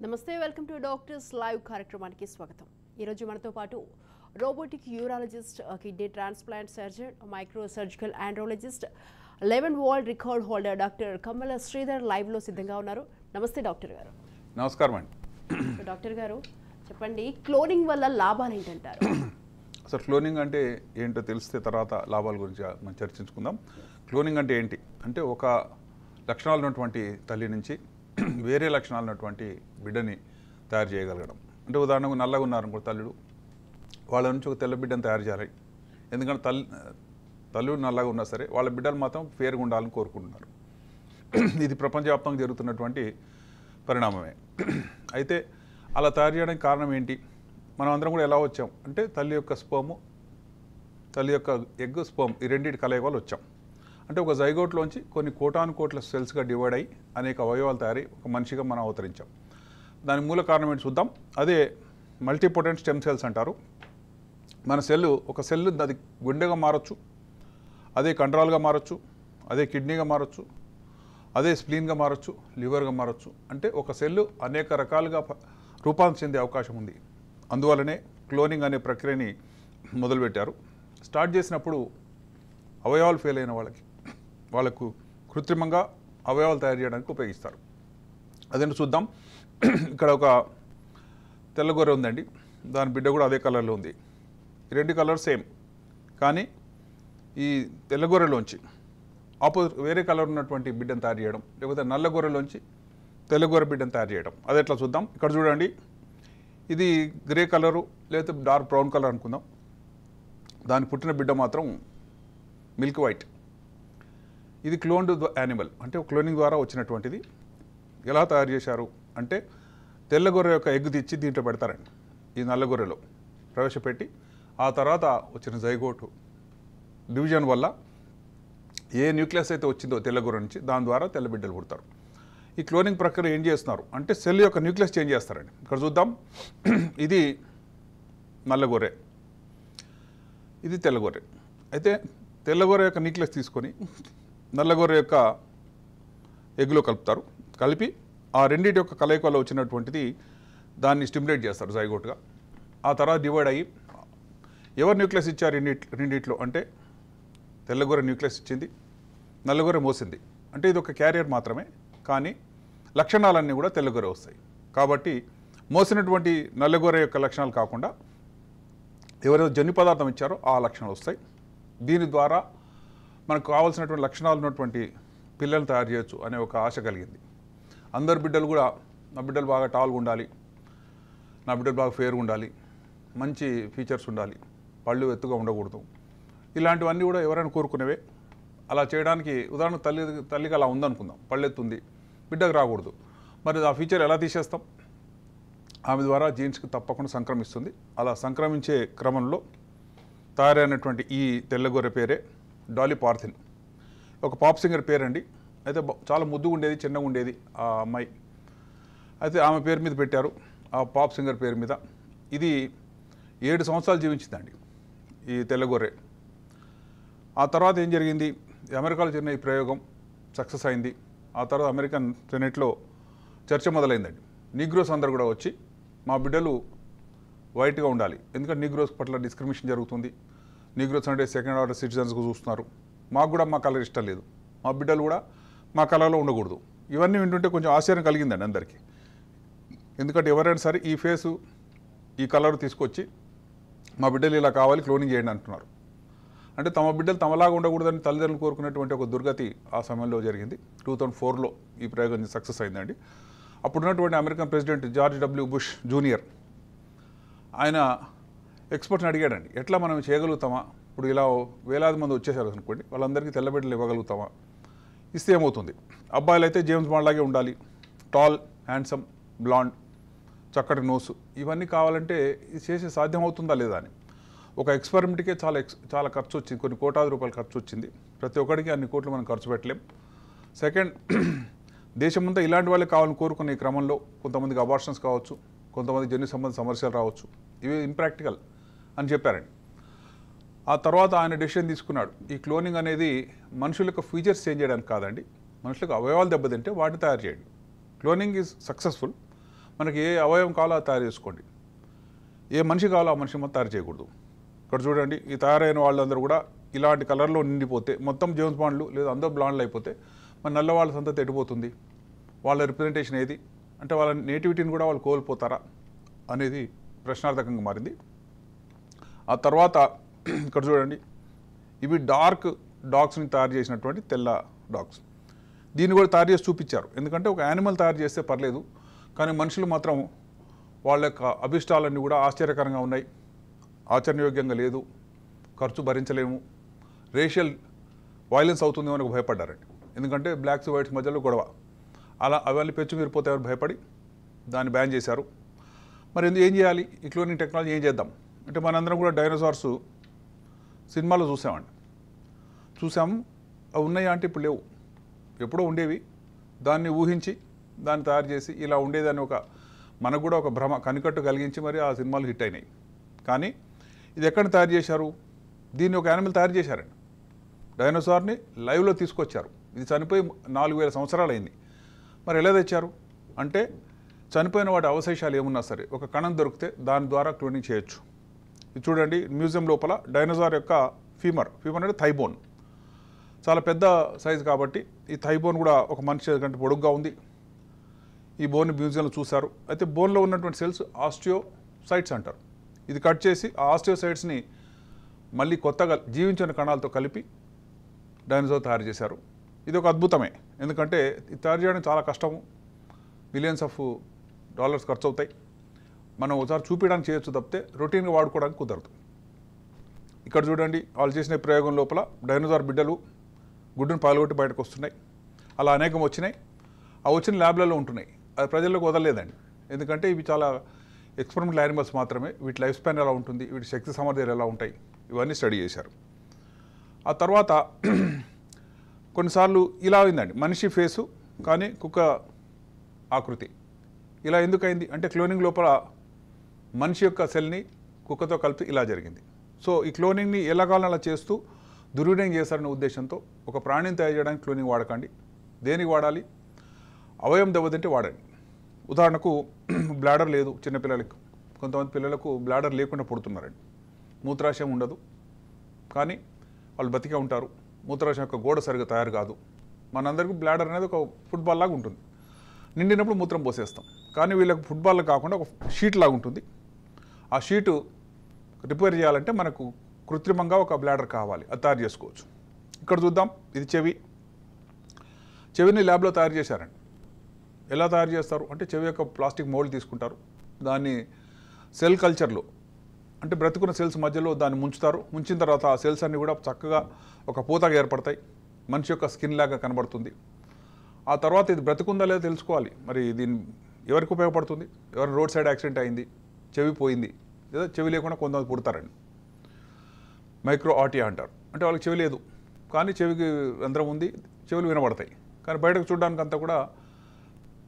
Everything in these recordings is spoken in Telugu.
నమస్తే వెల్కమ్ టు డాక్టర్స్ లైవ్ కార్యక్రమానికి స్వాగతం. ఈరోజు మనతో పాటు robotic urologist, kidney transplant surgeon, micro surgical andrologist, 11 world record holder doctor Kammala Sridhar లైవ్లో సిద్ధంగా ఉన్నారు. నమస్తే డాక్టర్ గారు. నమస్కారం అండి. డాక్టర్ గారు చెప్పండి, క్లోనింగ్ వల్ల లాభాలు ఏంటంటారు? అసలు క్లోనింగ్ అంటే ఏంటో తెలిస్తే తర్వాత లాభాల గురించి మనం చర్చించుకుందాం. క్లోనింగ్ అంటే ఏంటి అంటే ఒక లక్షణాలు ఉన్నటువంటి తల్లి నుంచి వేరే లక్షణాలు ఉన్నటువంటి బిడ్డని తయారు చేయగలగడం. అంటే ఉదాహరణకు నల్లగా ఉన్నారనుకో తల్లుడు, వాళ్ళ నుంచి ఒక తెల్ల బిడ్డను తయారు చేయాలి. ఎందుకంటే తల్లుడు నల్లగా ఉన్నా సరే వాళ్ళ బిడ్డలు మాత్రం ఫేర్గా ఉండాలని కోరుకుంటున్నారు. ఇది ప్రపంచవ్యాప్తంగా జరుగుతున్నటువంటి పరిణామమే. అయితే అలా తయారు చేయడానికి కారణం ఏంటి? మనం అందరం కూడా ఎలా వచ్చాం అంటే తల్లి యొక్క స్పర్మ్, తల్లి యొక్క ఎగ్, స్పర్మ్ ఈ రెండింటి కలయిక వల్ల వచ్చాం. అంటే ఒక జైగోట్లోంచి కొన్ని కోటాను కోట్ల సెల్స్గా డివైడ్ అయ్యి అనేక అవయవాలు తయారై ఒక మనిషిగా మనం అవతరించాం. దాని మూల కారణం ఏంటి చూద్దాం. అదే మల్టీపోటెంట్ స్టెమ్ సెల్స్ అంటారు. మన ఒక సెల్ అది గుండెగా మారచ్చు, అదే కండరాలుగా మారచ్చు, అదే కిడ్నీగా మారచ్చు, అదే స్ప్లీన్గా మారచ్చు, లివర్గా మారచ్చు. అంటే ఒక సెల్ అనేక రకాలుగా రూపాంతరం చెందే అవకాశం ఉంది. అందువల్లనే క్లోనింగ్ అనే ప్రక్రియని మొదలుపెట్టారు. స్టార్ట్ చేసినప్పుడు అవయవాలు ఫెయిల్ అయిన వాళ్ళకు కృత్రిమంగా అవయవాలు తయారు చేయడానికి ఉపయోగిస్తారు. అదేంటో చూద్దాం. ఇక్కడ ఒక తెల్లగొర్రె ఉందండి, దాని బిడ్డ కూడా అదే కలర్లో ఉంది. ఈ రెండు కలర్ సేమ్, కానీ ఈ తెల్లగొర్రెలోంచి ఆపోజిట్ వేరే కలర్ ఉన్నటువంటి బిడ్డను తయారు చేయడం, లేకపోతే నల్లగొర్రెలోంచి తెల్లగొర్రె బిడ్డను తయారు చేయడం, అది ఎట్లా చూద్దాం. ఇక్కడ చూడండి, ఇది గ్రే కలరు లేకపోతే డార్క్ బ్రౌన్ కలర్ అనుకుందాం. దాని పుట్టిన బిడ్డ మాత్రం మిల్క్ వైట్. ఇది క్లోన్డ్ యానిమల్, అంటే క్లోనింగ్ ద్వారా వచ్చినటువంటిది. ఎలా తయారు చేశారు అంటే తెల్లగొర్రె యొక్క ఎగ్ తెచ్చి దీంట్లో పెడతారండి, ఈ నల్లగొర్రెలో ప్రవేశపెట్టి ఆ తర్వాత వచ్చిన జైగోటు డివిజన్ వల్ల ఏ న్యూక్లియస్ అయితే వచ్చిందో తెల్లగొర్రె నుంచి, దాని ద్వారా తెల్ల బిడ్డలు పుడతారు. ఈ క్లోనింగ్ ప్రక్రియ ఏం చేస్తున్నారు అంటే సెల్ యొక్క న్యూక్లియస్ చేంజ్ చేస్తారండి. ఇక్కడ చూద్దాం, ఇది నల్లగొర్రె, ఇది తెల్లగొర్రె. అయితే తెల్లగొర్రె యొక్క న్యూక్లియస్ తీసుకొని నల్లగొర్రె యొక్క ఎగ్లో కలుపుతారు. కలిపి ఆ రెండింటి యొక్క కలయికలో వచ్చినటువంటిది దాన్ని స్టిమ్యులేట్ చేస్తారు జైగోట్గా. ఆ తర్వాత డివైడ్ అయ్యి ఎవరు న్యూక్లియస్ ఇచ్చారు రెండిట్లో అంటే తెల్లగొర్రె న్యూక్లియస్ ఇచ్చింది, నల్లగొర్రె మోసింది. అంటే ఇది ఒక క్యారియర్ మాత్రమే, కానీ లక్షణాలన్నీ కూడా తెల్లగొర్రె వస్తాయి. కాబట్టి మోసినటువంటి నల్లగొర్రె యొక్క లక్షణాలు కాకుండా ఎవరైతే జన్యు పదార్థం ఇచ్చారో ఆ లక్షణాలు వస్తాయి. దీని ద్వారా మనకు కావాల్సినటువంటి లక్షణాలు ఉన్నటువంటి పిల్లలు తయారు చేయొచ్చు అనే ఒక ఆశ కలిగింది. అందరు బిడ్డలు కూడా నా బిడ్డలు బాగా టాల్గా ఉండాలి, నా బిడ్డలు బాగా ఫేర్గా ఉండాలి, మంచి ఫీచర్స్ ఉండాలి, పళ్ళు ఎత్తుగా ఉండకూడదు, ఇలాంటివన్నీ కూడా ఎవరైనా కోరుకునేవే. అలా చేయడానికి ఉదాహరణ తల్లికి అలా ఉందనుకుందాం, పళ్ళు ఎత్తుంది, బిడ్డకు రాకూడదు. మరి ఆ ఫీచర్ ఎలా తీసేస్తాం? ఆమె ద్వారా జీన్స్కి తప్పకుండా సంక్రమిస్తుంది. అలా సంక్రమించే క్రమంలో తయారైనటువంటి ఈ తెల్లగొర్రె పేరే డాలీ పార్థిన్. ఒక పాప్ సింగర్ పేరండి. అయితే చాలా ముద్దుగా ఉండేది, చిన్నగా ఉండేది ఆ అమ్మాయి. అయితే ఆమె పేరు మీద పెట్టారు, ఆ పాప్ సింగర్ పేరు మీద. ఇది 7 సంవత్సరాలు జీవించిందండి ఈ తెల్లగొర్రె. ఆ తర్వాత ఏం జరిగింది, అమెరికాలో జరిగిన ఈ ప్రయోగం సక్సెస్ అయింది. ఆ తర్వాత అమెరికన్ సెనెట్లో చర్చ మొదలైందండి. నీగ్రోస్ అందరు కూడా వచ్చి మా బిడ్డలు వైట్గా ఉండాలి, ఎందుకంటే నీగ్రోస్ పట్ల డిస్క్రిమినేషన్ జరుగుతుంది, నీగ్రోస్ అంటే సెకండ్ ఆర్డర్ సిటిజన్స్గా చూస్తున్నారు, మాకు కూడా మా కలర్ ఇష్టం లేదు, మా బిడ్డలు కూడా మా కలర్లో ఉండకూడదు. ఇవన్నీ వింటుంటే కొంచెం ఆశ్చర్యం కలిగిందండి అందరికీ. ఎందుకంటే ఎవరైనా సరే ఈ ఫేసు ఈ కలర్ తీసుకొచ్చి మా బిడ్డలు ఇలా కావాలి, క్లోనింగ్ చేయండి అంటున్నారు. అంటే తమ బిడ్డలు తమలాగా ఉండకూడదని తల్లిదండ్రులు కోరుకునేటువంటి ఒక దుర్గతి ఆ సమయంలో జరిగింది. 2004లో ఈ ప్రయోగం సక్సెస్ అయిందండి. అప్పుడున్నటువంటి American president George W bush junior ఆయన ఎక్స్పర్ట్ని అడిగాడండి, ఎట్లా మనం చేయగలుగుతామా? ఇప్పుడు ఇలా వేలాది మంది వచ్చేసారు అనుకోండి, వాళ్ళందరికీ తెల్లబిడ్డలు ఇవ్వగలుగుతామా? ఇస్తే ఏమవుతుంది? అబ్బాయిలు అయితే జేమ్స్ బాండ్ లాగే ఉండాలి, టాల్, హ్యాండ్సమ్, బ్లాండ్, చక్కటి నోసు, ఇవన్నీ కావాలంటే ఇది చేసే సాధ్యమవుతుందా లేదా అని ఒక ఎక్స్పెరిమెంట్కే చాలా ఖర్చు వచ్చింది, కొన్ని కోటాది రూపాయలు ఖర్చు వచ్చింది. ప్రతి ఒక్కడికి అన్ని కోట్లు మనం ఖర్చు పెట్టలేం. సెకండ్, దేశమంతా ఇలాంటి వాళ్ళే కావాలని కోరుకునే ఈ క్రమంలో కొంతమందికి అబార్షన్స్ కావచ్చు, కొంతమంది జన్యు సంబంధ సమస్యలు రావచ్చు, ఇవి ఇంప్రాక్టికల్ అని చెప్పారండి. ఆ తర్వాత ఆయన డెసిషన్ తీసుకున్నాడు, ఈ క్లోనింగ్ అనేది మనుషుల యొక్క ఫీచర్స్ చేంజ్ చేయడానికి కాదండి, మనుషులకు అవయవాలు దెబ్బతింటే వాటిని తయారు చేయండి. క్లోనింగ్ ఈజ్ సక్సెస్ఫుల్, మనకి ఏ అవయవం కావాలో అది తయారు చేసుకోండి, ఏ మనిషి కావాలో ఆ మనిషి మొత్తం తయారు చేయకూడదు. ఇక్కడ చూడండి, ఈ తయారైన వాళ్ళందరూ కూడా ఇలాంటి కలర్లో నిండిపోతే, మొత్తం జేమ్స్ బాండ్లు లేదా అందరూ బ్లాండ్లు అయిపోతే మన నల్లవాళ్ళ సంతతి ఎడిపోతుంది, వాళ్ళ రిప్రజెంటేషన్ ఏది, అంటే వాళ్ళ నేటివిటీని కూడా వాళ్ళు కోల్పోతారా అనేది ప్రశ్నార్థకంగా మారింది. ఆ తర్వాత ఇక్కడ చూడండి, ఇవి డార్క్ డాగ్స్ని తయారు చేసినటువంటి తెల్ల డాగ్స్. దీన్ని కూడా తయారు చేసి చూపించారు, ఎందుకంటే ఒక యానిమల్ తయారు చేస్తే పర్లేదు, కానీ మనుషులు మాత్రం వాళ్ళ యొక్క అభిష్టాలన్నీ కూడా ఆశ్చర్యకరంగా ఉన్నాయి, ఆచరణయోగ్యంగా లేదు, ఖర్చు భరించలేము, రేషియల్ వైలెన్స్ అవుతుందేమో అని భయపడ్డారండి. ఎందుకంటే బ్లాక్స్ వైట్స్ మధ్యలో గొడవ, అలా అవన్నీ పెచ్చు మీరిపోతాయని భయపడి దాన్ని బ్యాన్ చేశారు. మరి ఏం చేయాలి, ఈ క్లోనింగ్ టెక్నాలజీ ఏం చేద్దాం అంటే, మనందరం కూడా డైనోసార్స్ సినిమాలో చూసాము, అవి ఉన్నాయా అంటే ఇప్పుడు లేవు, ఎప్పుడో ఉండేవి, దాన్ని ఊహించి దాన్ని తయారు చేసి ఇలా ఉండేదని ఒక మనకు కూడా ఒక భ్రమ కనికట్టు కలిగించి మరి ఆ సినిమాలు హిట్ అయినాయి. కానీ ఇది ఎక్కడ తయారు చేశారు, దీన్ని ఒక యానిమల్ తయారు చేశారండి, డైనోసార్ని లైవ్లో తీసుకొచ్చారు. ఇది చనిపోయి 4000 సంవత్సరాలు అయింది. మరి ఎలా తెచ్చారు అంటే, చనిపోయిన వాటి అవశేషాలు ఏమున్నా సరే ఒక కణం దొరికితే దాని ద్వారా క్లోనింగ్ చేయొచ్చు. ఇది చూడండి, మ్యూజియం లోపల డైనోసార్ యొక్క ఫీమర్ అంటే థైబోన్, చాలా పెద్ద సైజు కాబట్టి ఈ థైబోన్ కూడా ఒక మనిషి కంటే పొడుగ్గా ఉంది. ఈ బోన్ మ్యూజియంలో చూశారు. అయితే బోన్లో ఉన్నటువంటి సెల్స్ ఆస్టియోసైట్స్ అంటారు. ఇది కట్ చేసి ఆ ఆస్టియోసైట్స్ని మళ్ళీ కొత్తగా జీవించిన కణాలతో కలిపి డైనోసార్ తయారు చేశారు. ఇది ఒక అద్భుతమే, ఎందుకంటే ఇది తయారు చేయడం చాలా కష్టము, మిలియన్స్ ఆఫ్ డాలర్స్ ఖర్చు అవుతాయి. మనం ఒకసారి చూపించడానికి చేయొచ్చు తప్పితే రొటీన్గా వాడుకోవడానికి కుదరదు. ఇక్కడ చూడండి, వాళ్ళు చేసిన ప్రయోగం లోపల డైనోసార్ బిడ్డలు గుడ్డును పాల్గొట్టి బయటకు వస్తున్నాయి. అలా అనేకం వచ్చినాయి, ఆ వచ్చిన ల్యాబ్లలో ఉంటున్నాయి, అది ప్రజల్లోకి వదలలేదండి. ఎందుకంటే ఇవి చాలా ఎక్స్పెరిమెంటల్ యానిమల్స్ మాత్రమే, వీటి లైఫ్ స్పాన్ ఎలా ఉంటుంది, వీటి శక్తి సామర్థ్యాలు ఎలా ఉంటాయి, ఇవన్నీ స్టడీ చేశారు. ఆ తర్వాత కొన్నిసార్లు ఇలా అయిందండి, మనిషి ఫేసు కానీ కుక్క ఆకృతి. ఇలా ఎందుకైంది అంటే, క్లోనింగ్ లోపల మనిషి యొక్క సెల్ని కుక్కతో కలిపి ఇలా జరిగింది. సో ఈ క్లోనింగ్ని ఎలా కావాలని అలా చేస్తూ దుర్వినియోగం చేశారనే ఉద్దేశంతో ఒక ప్రాణిని తయారు చేయడానికి క్లోనింగ్ వాడకండి. దేనికి వాడాలి, అవయవం దెబ్బతింటే వాడండి. ఉదాహరణకు బ్లాడర్ లేదు చిన్నపిల్లలకు, కొంతమంది పిల్లలకు బ్లాడర్ లేకుండా పుడుతున్నారండి, మూత్రాశయం ఉండదు కానీ వాళ్ళు బతికే ఉంటారు, మూత్రాశయం యొక్క గోడ సరిగ్గా తయారు కాదు. మనందరికీ బ్లాడర్ అనేది ఒక ఫుట్బాల్ లాగా ఉంటుంది, నిండినప్పుడు మూత్రం పోసేస్తాం, కానీ వీళ్ళకి ఫుట్బాల్ కాకుండా ఒక షీట్ లాగా ఉంటుంది. ఆ షీటు రిపేర్ చేయాలంటే మనకు కృత్రిమంగా ఒక బ్లాడర్ కావాలి, అది తయారు చేసుకోవచ్చు. ఇక్కడ చూద్దాం, ఇది చెవిని ల్యాబ్లో తయారు చేశారండి. ఎలా తయారు చేస్తారు అంటే, చెవి యొక్క ప్లాస్టిక్ మోల్డ్ తీసుకుంటారు, దాన్ని సెల్ కల్చర్లో అంటే బ్రతుకున్న సెల్స్ మధ్యలో దాన్ని ముంచుతారు. ముంచిన తర్వాత ఆ సెల్స్ అన్నీ కూడా చక్కగా ఒక పూతగా ఏర్పడతాయి, మనిషి యొక్క స్కిన్ లాగా కనబడుతుంది. ఆ తర్వాత ఇది బ్రతుకుందా లేదా తెలుసుకోవాలి, మరి దీన్ని ఎవరికి ఉపయోగపడుతుంది, ఎవరు రోడ్ సైడ్ యాక్సిడెంట్ అయింది, చెవి పోయింది, లేదా చెవి లేకుండా కొంతమంది పుడతారండి, మైక్రో ఆటియా అంటారు. అంటే వాళ్ళకి చెవి లేదు కానీ చెవికి రంధ్రం ఉంది, చెవులు వినబడతాయి, కానీ బయటకు చూడడానికి అంతా కూడా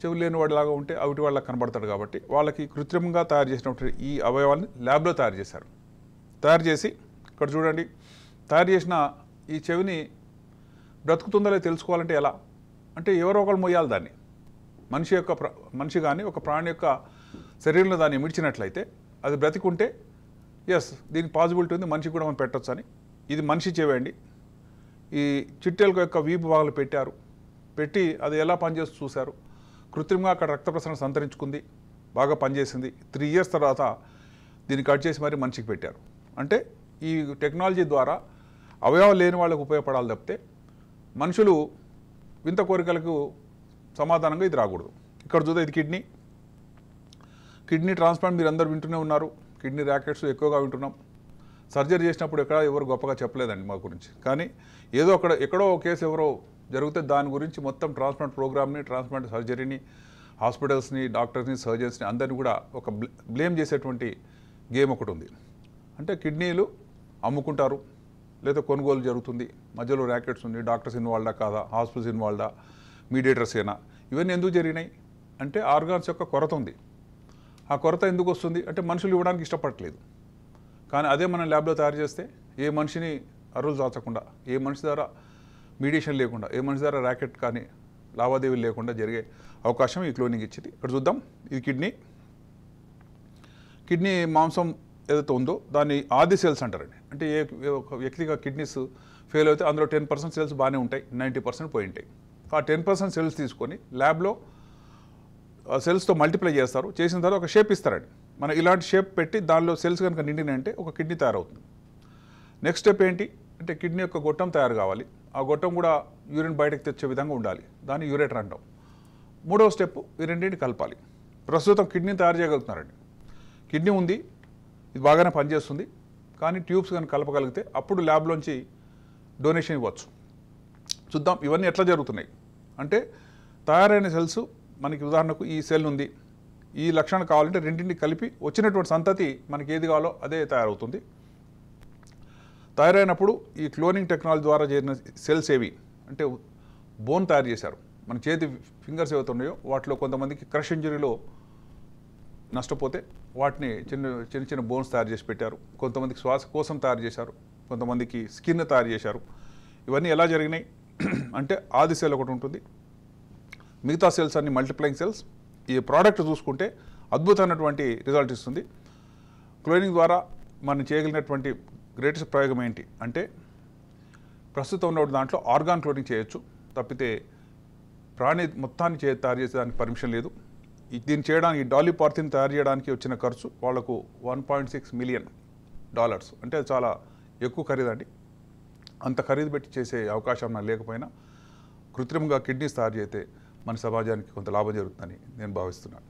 చెవులు లేని వాడిలాగా ఉంటే అవిటి వాళ్ళకి కనబడతాడు. కాబట్టి వాళ్ళకి కృత్రిమంగా తయారు చేసినటువంటి ఈ అవయవాన్ని ల్యాబ్లో తయారు చేశారు. తయారు చేసి ఇక్కడ చూడండి, తయారు చేసిన ఈ చెవిని బ్రతుకుతుందో లేదో తెలుసుకోవాలంటే ఎలా అంటే, ఎవరో ఒకరు మొయ్యాలి దాన్ని. మనిషి కానీ ఒక ప్రాణి యొక్క శరీరంలో దాన్ని మిడిచినట్లయితే అది బ్రతికుంటే ఎస్ దీనికి పాసిబిలిటీ ఉంది, మనిషికి కూడా మనం పెట్టచ్చు అని. ఇది మనిషి చెవేయండి. ఈ చిట్టెల యొక్క వీపు భాగాలు పెట్టి అది ఎలా పనిచేస్తూ చూశారు. కృత్రిమంగా అక్కడ రక్త ప్రసరణ సంతరించుకుంది, బాగా పనిచేసింది. 3 years తర్వాత దీన్ని కట్ చేసి మరి మనిషికి పెట్టారు. అంటే ఈ టెక్నాలజీ ద్వారా అవయవాలు లేని వాళ్ళకు ఉపయోగపడాలి తప్పితే మనుషులు వింత కోరికలకు సమాధానంగా ఇది రాకూడదు. ఇక్కడ చూద్దాం, ఇది కిడ్నీ ట్రాన్స్ప్లాంట్ మీరు అందరూ వింటూనే ఉన్నారు, కిడ్నీ ర్యాకెట్స్ ఎక్కువగా వింటున్నాం. సర్జరీ చేసినప్పుడు ఎవరు గొప్పగా చెప్పలేదండి మా గురించి, కానీ ఎక్కడో కేసు ఎవరో జరిగితే దాని గురించి మొత్తం ట్రాన్స్ప్లాంట్ ప్రోగ్రామ్ని, ట్రాన్స్ప్లాంట్ సర్జరీని, హాస్పిటల్స్ని, డాక్టర్స్ని, సర్జన్స్ని అందరినీ కూడా ఒక బ్లేమ్ చేసేటువంటి గేమ్ ఒకటి ఉంది. అంటే కిడ్నీలు అమ్ముకుంటారు లేదా కొనుగోలు జరుగుతుంది, మధ్యలో ర్యాకెట్స్ ఉంది, డాక్టర్స్ ఇన్వాల్వ్డా కాదా, హాస్పిటల్స్ ఇన్వాల్వ్డా, మీడియేటర్స్ ఏనా, ఇవన్నీ ఎందుకు జరిగినాయి అంటే ఆర్గాన్స్ యొక్క కొరత ఉంది. ఆ కొరత ఎందుకు వస్తుంది అంటే మనుషులు ఇవ్వడానికి ఇష్టపడట్లేదు. కానీ అదే మనం ల్యాబ్లో తయారు చేస్తే ఏ మనిషిని అరువులు దాచకుండా, ఏ మనిషి ద్వారా మీడియేషన్ లేకుండా, ఏ మనిషి ద్వారా ర్యాకెట్ కానీ లావాదేవీలు లేకుండా జరిగే అవకాశం ఈ క్లోనింగ్ ఇచ్చింది. ఇక్కడ చూద్దాం, ఇది కిడ్నీ మాంసం ఏదైతే ఉందో దాన్ని ఆది సెల్స్ అంటారండి. అంటే ఒక వ్యక్తిగా కిడ్నీస్ ఫెయిల్ అయితే అందులో 10% సెల్స్ బాగానే ఉంటాయి, 90% పోయి ఉంటాయి. ఆ 10% సెల్స్ తీసుకొని ల్యాబ్లో సెల్స్తో మల్టిప్లై చేస్తారు. చేసిన తర్వాత ఒక షేప్ ఇస్తారండి. మనం ఇలాంటి షేప్ పెట్టి దానిలో సెల్స్ కనుక నిండినంటే ఒక కిడ్నీ తయారవుతుంది. నెక్స్ట్ స్టెప్ ఏంటి అంటే కిడ్నీ యొక్క గొట్టం తయారు కావాలి. ఆ గొట్టం కూడా యూరిన్ బయటకు తెచ్చే విధంగా ఉండాలి. దాన్ని యూరేటర్ అంటాం. మూడవ స్టెప్ ఈ రెండింటిని కలపాలి. ప్రస్తుతం కిడ్నీ తయారు చేయగలుగుతున్నారండి. కిడ్నీ ఉంది, ఇది బాగానే పనిచేస్తుంది, కానీ ట్యూబ్స్ కనుక కలపగలిగితే అప్పుడు ల్యాబ్లోంచి డొనేషన్ ఇవ్వచ్చు. చూద్దాం ఇవన్నీ ఎట్లా జరుగుతున్నాయి అంటే తయారైన సెల్స్ మనకి ఉదాహరణకు ఈ సెల్ ఉంది, ఈ లక్షణం కావాలంటే రెండింటిని కలిపి వచ్చినటువంటి సంతతి మనకి ఏది కావాలో అదే తయారవుతుంది. తయారైనప్పుడు ఈ క్లోనింగ్ టెక్నాలజీ ద్వారా చేరిన సెల్స్ ఏవి అంటే బోన్ తయారు చేశారు. మన చేతి ఫింగర్స్ ఏవైతే ఉన్నాయో వాటిలో కొంతమందికి క్రష్ ఇంజరీలో నష్టపోతే వాటిని చిన్న చిన్న బోన్స్ తయారు చేసి పెట్టారు. కొంతమందికి శ్వాసకోశం తయారు చేశారు, కొంతమందికి స్కిన్ తయారు చేశారు. ఇవన్నీ ఎలా జరిగినాయి అంటే ఆది సెల్ ఒకటి ఉంటుంది, మిగతా సెల్స్ అన్ని మల్టిప్లైయింగ్ సెల్స్. ఈ ప్రోడక్ట్ చూసుకుంటే అద్భుతమైనటువంటి రిజల్ట్ ఇస్తుంది. క్లోనింగ్ ద్వారా మనం చేయగలిగినటువంటి గ్రేటెస్ట్ ప్రయోగం ఏంటి అంటే ప్రస్తుతం ఉన్న దాంట్లో ఆర్గాన్ క్లోనింగ్ చేయొచ్చు, తప్పితే ప్రాణి మొత్తాన్ని తయారు చేసేదానికి పర్మిషన్ లేదు. దీన్ని చేయడానికి డాలీ పార్థిన్ తయారు చేయడానికి వచ్చిన ఖర్చు వాళ్లకు $1.6 మిలియన్. అంటే చాలా ఎక్కువ ఖరీదండి. అంత ఖరీదు పెట్టి చేసే అవకాశం నాకు లేకపోయినా కృత్రిమంగా కిడ్నీస్ తయారు చేస్తే మన సమాజానికి కొంత లాభం జరుగుతుందని నేను భావిస్తున్నాను.